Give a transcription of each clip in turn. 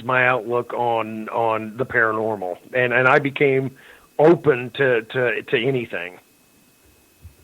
my outlook on the paranormal, and I became open to anything.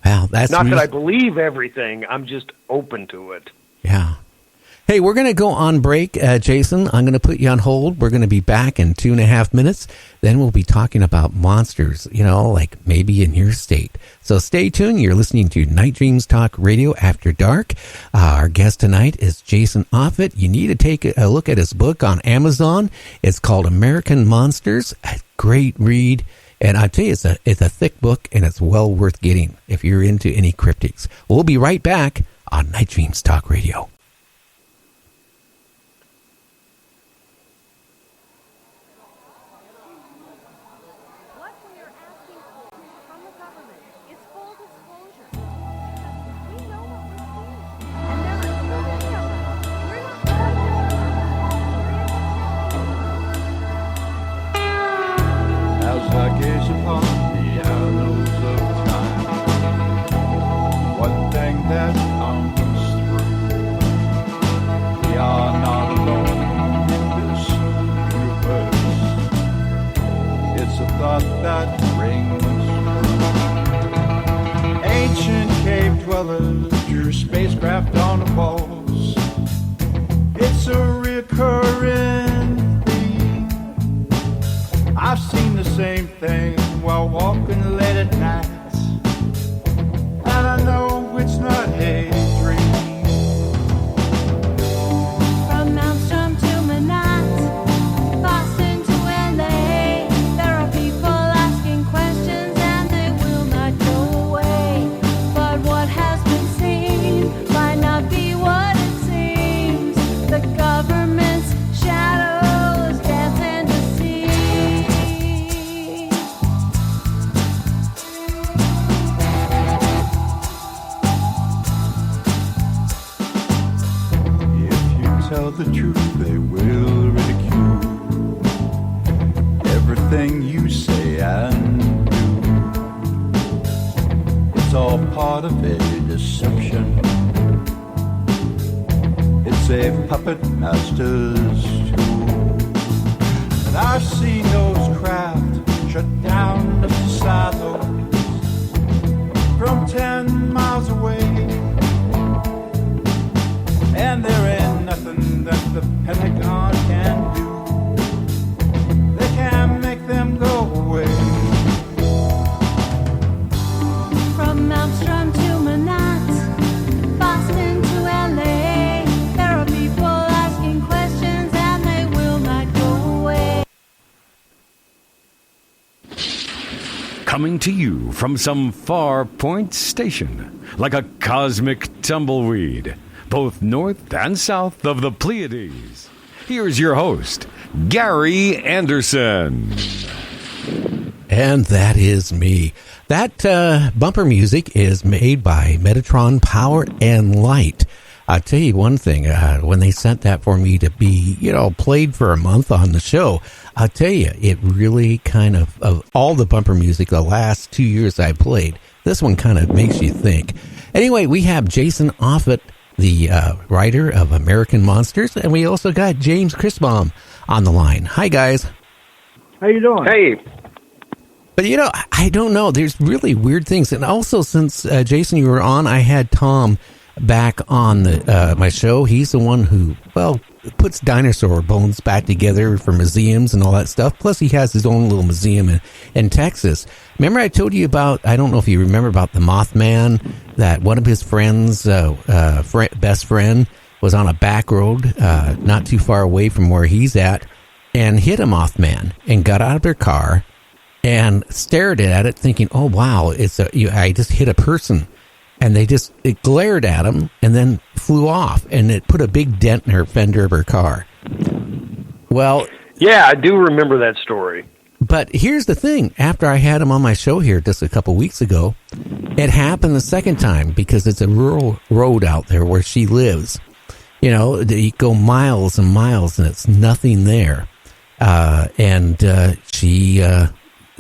Wow, that's not that I believe everything. I'm just open to it. Yeah. Hey, we're going to go on break, Jason. I'm going to put you on hold. We're going to be back in 2.5 minutes. Then we'll be talking about monsters, like maybe in your state. So stay tuned. You're listening to Night Dreams Talk Radio After Dark. Our guest tonight is Jason Offitt. You need to take a look at his book on Amazon. It's called American Monsters. A great read. And I tell you, it's a thick book, and it's well worth getting if you're into any cryptids. We'll be right back on Night Dreams Talk Radio. Spacecraft on the walls. It's a recurring theme. I've seen the same thing while walking late at night, and I know it's not a dream. From Maelstrom to Manhattan, Boston to LA, there are people asking questions and they will not go away. But what has been seen might not be what it seems. The government's shadows dance and deceive. If you tell the truth, they will ridicule everything you say and do. It's all part of a deception. It's a puppet master's tool. And I've seen those craft shut down the silos from 10 miles away. And there ain't nothing that the Pentagon can do. They can't make them go away. From Maelstrom to Manhattan, Boston to LA, there are people asking questions and they will not go away. Coming to you from some far point station, like a cosmic tumbleweed, both north and south of the Pleiades. Here's your host, Gary Anderson. And that is me. That bumper music is made by Metatron Power and Light. I'll tell you one thing, when they sent that for me to be, played for a month on the show, I'll tell you, it really kind of all the bumper music the last 2 years I played, this one kind of makes you think. Anyway, we have Jason Offitt, the writer of American Monsters, and we also got James Christbaum on the line. Hi, guys. How you doing? Hey. But, I don't know. There's really weird things. And also, since, Jason, you were on, I had Tom back on my show. He's the one who, puts dinosaur bones back together for museums and all that stuff. Plus, he has his own little museum in Texas. Remember I told you about, I don't know if you remember about the Mothman, that one of his friends, best friend, was on a back road not too far away from where he's at and hit a Mothman and got out of their car and stared at it thinking, oh, wow, I just hit a person. And it glared at him and then flew off, and it put a big dent in her fender of her car. Well, yeah, I do remember that story. But here's the thing. After I had him on my show here just a couple weeks ago, it happened the second time because it's a rural road out there where she lives. You go miles and miles, and it's nothing there. She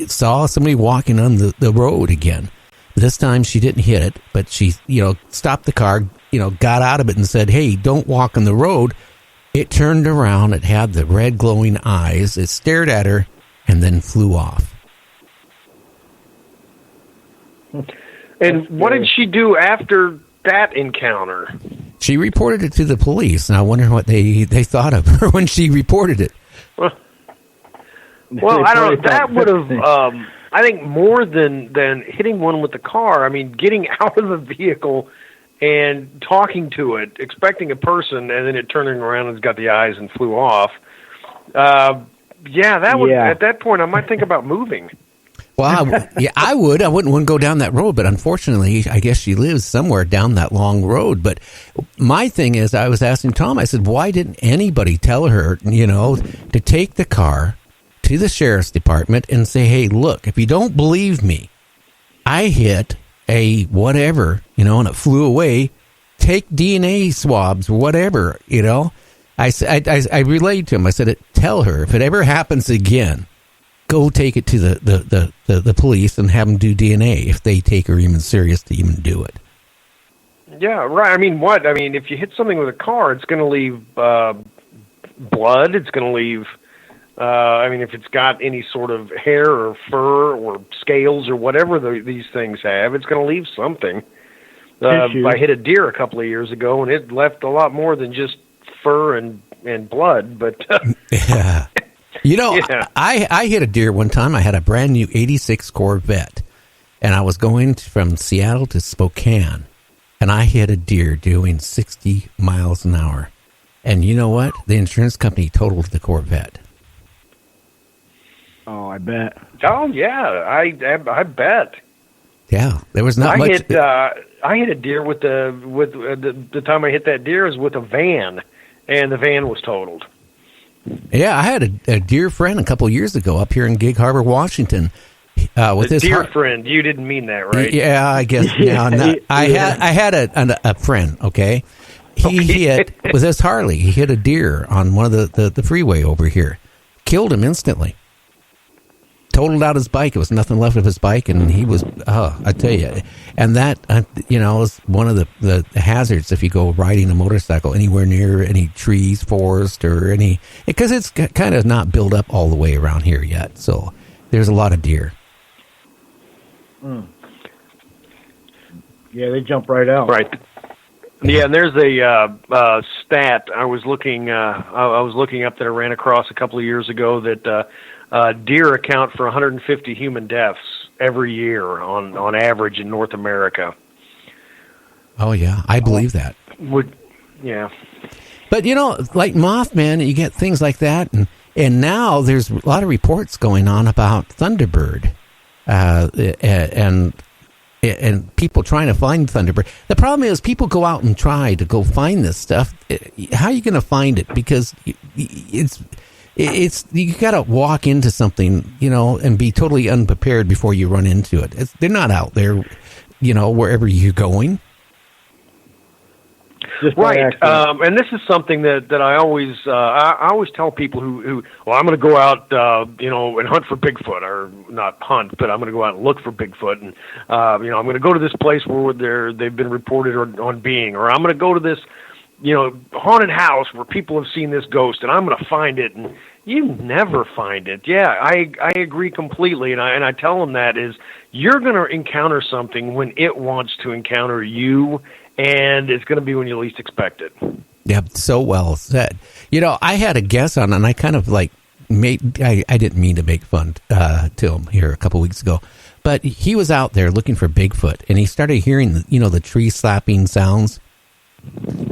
saw somebody walking on the road again. This time she didn't hit it, but she, stopped the car, got out of it and said, hey, don't walk on the road. It turned around. It had the red glowing eyes. It stared at her and then flew off. And what did she do after that encounter? She reported it to the police, and I wonder what they thought of her when she reported it. Well, I don't know. That would have, I think, more than hitting one with the car. I mean, getting out of the vehicle and talking to it, expecting a person, and then it turning around and it's got the eyes and flew off. That would. At that point, I might think about moving. Well, I would. I wouldn't want to go down that road, but unfortunately, I guess she lives somewhere down that long road. But my thing is, I was asking Tom, I said, why didn't anybody tell her, to take the car to the sheriff's department and say, hey, look, if you don't believe me, I hit a whatever, and it flew away. Take DNA swabs, whatever, I relayed to him. I said, tell her if it ever happens again, go take it to the police and have them do DNA if they take her even serious to even do it. Yeah, right. I mean, what? I mean, if you hit something with a car, it's going to leave blood. It's going to leave, if it's got any sort of hair or fur or scales or whatever these things have, it's going to leave something. I hit a deer a couple of years ago, and it left a lot more than just fur and blood. But yeah. I hit a deer one time. I had a brand new 86 Corvette, and I was going from Seattle to Spokane, and I hit a deer doing 60 miles an hour. And you know what? The insurance company totaled the Corvette. Oh, I bet. Oh, yeah, I bet. Yeah, there was not much. I hit a deer with the time I hit that deer was with a van, and the van was totaled. Yeah, I had a dear friend a couple of years ago up here in Gig Harbor, Washington. With his dear friend, you didn't mean that, right? Yeah, I guess. Yeah, no, I had a friend. Okay, he hit with his Harley. He hit a deer on one of the freeway over here, killed him instantly. Totaled out his bike. It was nothing left of his bike, and he was. I tell you, and that is one of the hazards if you go riding a motorcycle anywhere near any trees, forest, or any, because it's kind of not built up all the way around here yet. So there's a lot of deer. Mm. Yeah, they jump right out. Right. Yeah, and there's a stat I was looking. I was looking up that I ran across a couple of years ago that. Deer account for 150 human deaths every year on average in North America. Oh, yeah. I believe that. Yeah. But, like Mothman, you get things like that. And now there's a lot of reports going on about Thunderbird and people trying to find Thunderbird. The problem is people go out and try to go find this stuff. How are you going to find it? Because it's you got to walk into something, and be totally unprepared before you run into it. They're not out there, wherever you're going. Right, and this is something that I always tell people who I'm going to go out, and hunt for Bigfoot, or not hunt, but I'm going to go out and look for Bigfoot, and I'm going to go to this place where they've been reported on being, or I'm going to go to this. Haunted house where people have seen this ghost, and I'm going to find it, and you never find it. Yeah, I agree completely, and I tell them that is you're going to encounter something when it wants to encounter you, and it's going to be when you least expect it. Yeah, so well said. I had a guess on, and I kind of I didn't mean to make fun to him here a couple weeks ago, but he was out there looking for Bigfoot, and he started hearing the tree slapping sounds.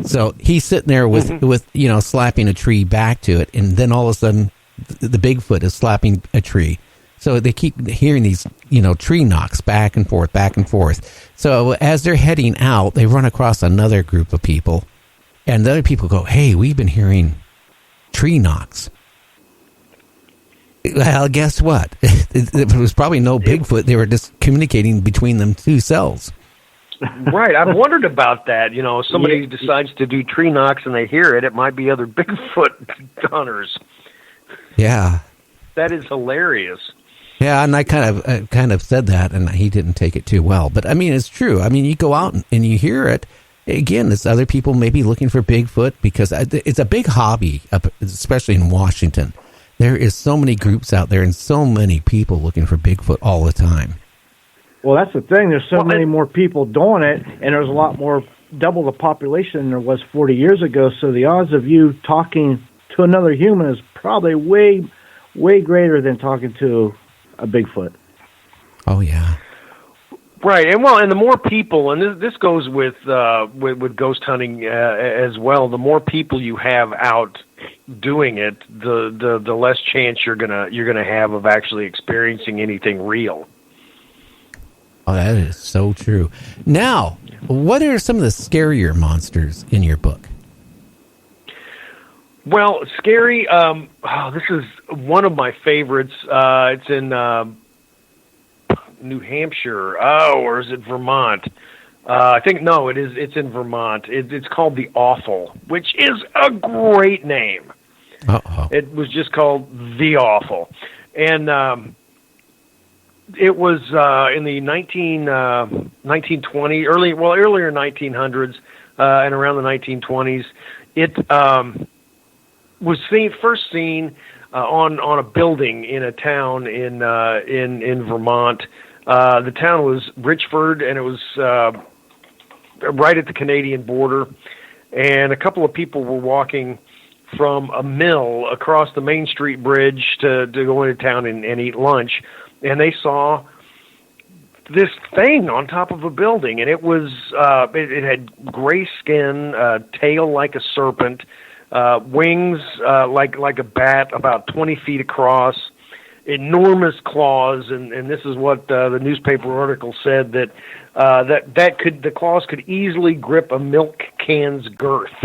So he's sitting there with slapping a tree back to it, and then all of a sudden the Bigfoot is slapping a tree. So they keep hearing these tree knocks back and forth, back and forth. So as they're heading out, they run across another group of people, and the other people go, "Hey, we've been hearing tree knocks." Well, guess what? It was probably no Bigfoot. They were just communicating between them two cells. Right, I've wondered about that. Somebody decides to do tree knocks and they hear it. It might be other Bigfoot hunters. Yeah, that is hilarious. Yeah, and I kind of said that, and he didn't take it too well. But I mean, it's true. I mean, you go out and you hear it, again, it's other people maybe looking for Bigfoot because it's a big hobby, especially in Washington. There is so many groups out there and so many people looking for Bigfoot all the time. Well, that's the thing. There's so many more people doing it, and there's a lot more, double the population than there was 40 years ago. So the odds of you talking to another human is probably way, way greater than talking to a Bigfoot. Oh, yeah. Right, and the more people, and this goes with ghost hunting as well. The more people you have out doing it, the less chance you're gonna have of actually experiencing anything real. Oh, that is so true. Now, what are some of the scarier monsters in your book? Well, scary. This is one of my favorites. It's in New Hampshire. Or is it Vermont? I think no. It's in Vermont. It's called the Awful, which is a great name. Uh-oh. It was just called the Awful, and it was in the 1920 earlier 1900s and around the 1920s. It was first seen on a building in a town in Vermont. The town was Richford, and it was right at the Canadian border. And a couple of people were walking from a mill across the Main Street Bridge to go into town and eat lunch. And they saw this thing on top of a building, and it was it had gray skin, tail like a serpent, wings like a bat, about 20 feet across, enormous claws, and this is what the newspaper article said, that the claws could easily grip a milk can's girth,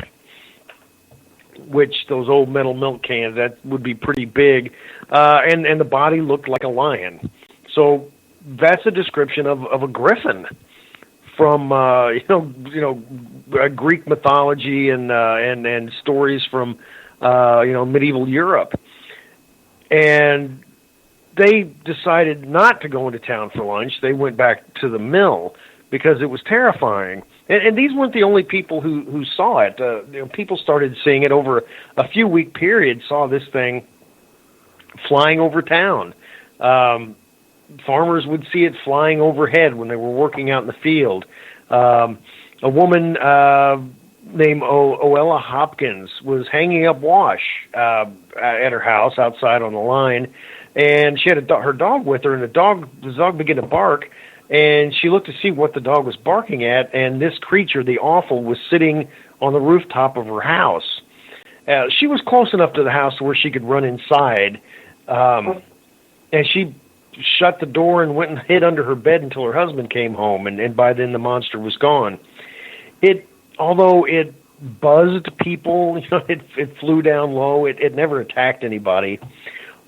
which those old metal milk cans, that would be pretty big, and the body looked like a lion. So that's a description of a griffin from Greek mythology and stories from medieval Europe. And they decided not to go into town for lunch. They went back to the mill because it was terrifying. And these weren't the only people who saw it. People started seeing it over a few week period, saw this thing flying over town. Farmers would see it flying overhead when they were working out in the field. A woman named Oella Hopkins was hanging up wash at her house outside on the line, and she had her dog with her, and the dog began to bark, and she looked to see what the dog was barking at, and this creature, the Awful, was sitting on the rooftop of her house. She was close enough to the house where she could run inside, and she shut the door and went and hid under her bed until her husband came home, and by then the monster was gone. Although it buzzed people, it flew down low, it never attacked anybody.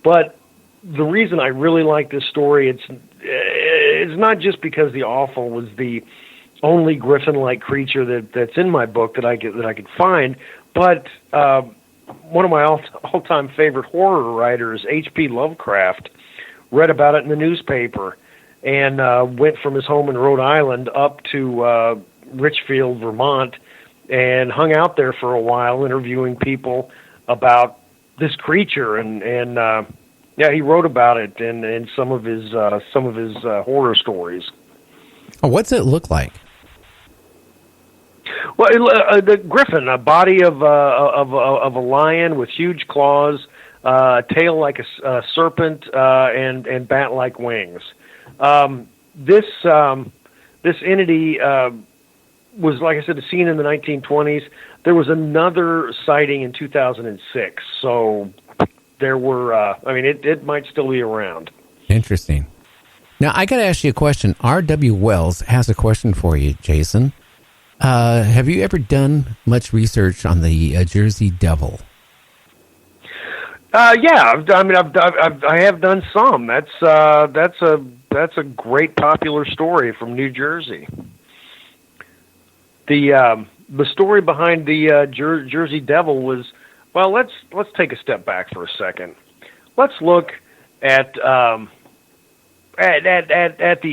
But the reason I really like this story, it's not just because the Awful was the only griffin-like creature that's in my book that I could find, but one of my all-time favorite horror writers, H.P. Lovecraft, read about it in the newspaper and went from his home in Rhode Island up to Richfield, Vermont, and hung out there for a while interviewing people about this creature, and he wrote about it in some of his horror stories. Oh, what's it look like? Well, the griffin, a body of a lion with huge claws, tail like a serpent, and bat-like wings. This entity was, like I said, seen in the 1920s. There was another sighting in 2006. So there were. It might still be around. Interesting. Now I got to ask you a question. R.W. Wells has a question for you, Jason. Have you ever done much research on the Jersey Devil? Yeah, I have done some. That's a great popular story from New Jersey. The story behind the Jersey Devil was, well, let's take a step back for a second. Let's look at the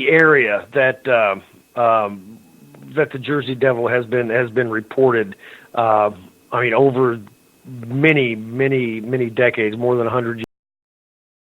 area that that the Jersey Devil has been reported. I mean, over many decades, more than 100